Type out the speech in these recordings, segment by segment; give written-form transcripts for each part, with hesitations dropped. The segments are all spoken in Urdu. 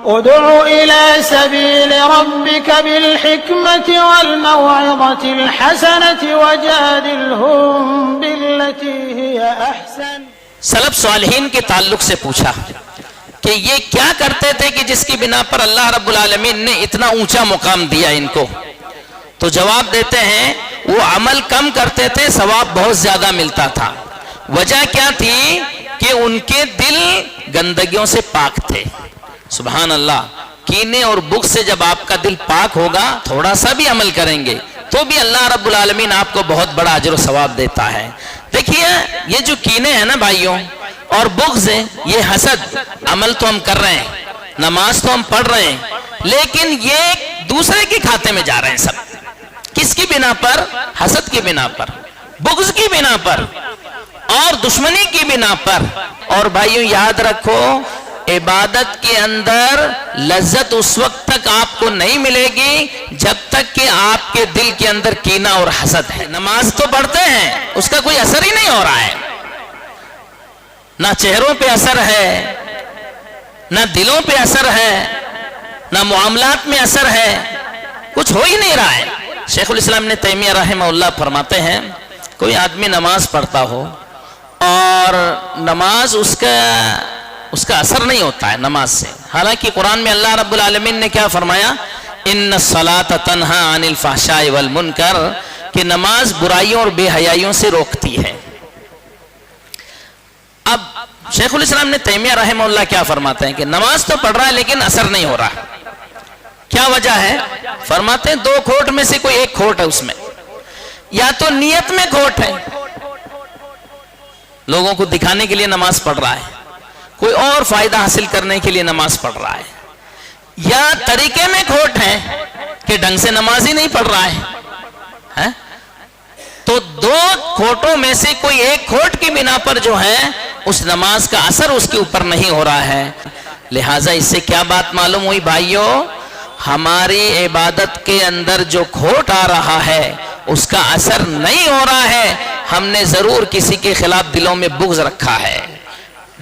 ادع إلى سبيل ربك بالحكمة والموعظة الحسنة وجادلهم بالتي هي أحسن. سلف صالحین کے تعلق سے پوچھا کہ یہ کیا کرتے تھے کہ جس کی بنا پر اللہ رب العالمین نے اتنا اونچا مقام دیا ان کو؟ تو جواب دیتے ہیں وہ عمل کم کرتے تھے، ثواب بہت زیادہ ملتا تھا. وجہ کیا تھی؟ کہ ان کے دل گندگیوں سے پاک تھے. سبحان اللہ. کینے اور بغض سے جب آپ کا دل پاک ہوگا، تھوڑا سا بھی عمل کریں گے تو بھی اللہ رب العالمین آپ کو بہت بڑا اجر و ثواب دیتا ہے. دیکھیے یہ جو کینے ہیں نا بھائیوں اور بغض ہے، یہ حسد. عمل تو ہم کر رہے ہیں، نماز تو ہم پڑھ رہے ہیں، لیکن یہ دوسرے کے کھاتے میں جا رہے ہیں سب. کس کی بنا پر؟ حسد کی بنا پر، بغض کی بنا پر اور دشمنی کی بنا پر. اور بھائیوں یاد رکھو، عبادت کے اندر لذت اس وقت تک آپ کو نہیں ملے گی جب تک کہ آپ کے دل کے اندر کینہ اور حسد ہے. نماز تو پڑھتے ہیں، اس کا کوئی اثر ہی نہیں ہو رہا ہے، نہ چہروں پہ اثر ہے، نہ دلوں پہ اثر ہے، نہ معاملات میں اثر ہے، کچھ ہو ہی نہیں رہا ہے. شیخ الاسلام ابن تیمیہ رحمہ اللہ فرماتے ہیں کوئی آدمی نماز پڑھتا ہو اور نماز اس کا اثر نہیں ہوتا ہے نماز سے. حالانکہ قرآن میں اللہ رب العالمین نے کیا فرمایا؟ ان الصلاۃ تنہی عن الفحشاء والمنکر، کہ نماز برائیوں اور بے حیائیوں سے روکتی ہے. اب شیخ الاسلام نے تیمیہ رحمہ اللہ کیا فرماتے ہیں کہ نماز تو پڑھ رہا ہے لیکن اثر نہیں ہو رہا. کیا وجہ ہے؟ فرماتے ہیں دو کھوٹ میں سے کوئی ایک کھوٹ ہے اس میں. یا تو نیت میں کھوٹ ہے، لوگوں کو دکھانے کے لیے نماز پڑھ رہا ہے، کوئی اور فائدہ حاصل کرنے کے لیے نماز پڑھ رہا ہے. یا طریقے میں کھوٹ ہے کہ ڈھنگ سے نماز ہی نہیں پڑھ رہا ہے. تو دو کھوٹوں میں سے کوئی ایک کھوٹ کی بنا پر جو ہے اس نماز کا اثر اس کے اوپر نہیں ہو رہا ہے. لہٰذا اس سے کیا بات معلوم ہوئی بھائیوں؟ ہماری عبادت کے اندر جو کھوٹ آ رہا ہے اس کا اثر نہیں ہو رہا ہے. ہم نے ضرور کسی کے خلاف دلوں میں بغض رکھا ہے،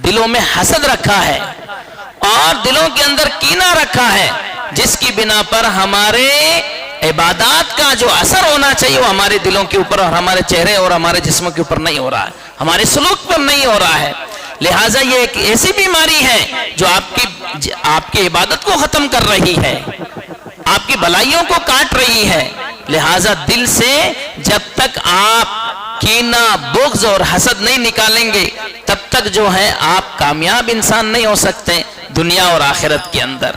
دلوں میں حسد رکھا ہے اور دلوں کے اندر کینہ رکھا ہے، جس کی بنا پر ہمارے عبادات کا جو اثر ہونا چاہیے وہ ہمارے دلوں کے اوپر اور ہمارے چہرے اور ہمارے جسموں کے اوپر نہیں ہو رہا ہے، ہمارے سلوک پر نہیں ہو رہا ہے. لہٰذا یہ ایک ایسی بیماری ہے جو آپ کی عبادت کو ختم کر رہی ہے، آپ کی بھلائیوں کو کاٹ رہی ہے. لہٰذا دل سے جب تک آپ کینہ، بغض اور حسد نہیں نکالیں گے تب تک جو ہے آپ کامیاب انسان نہیں ہو سکتے دنیا اور آخرت کے اندر.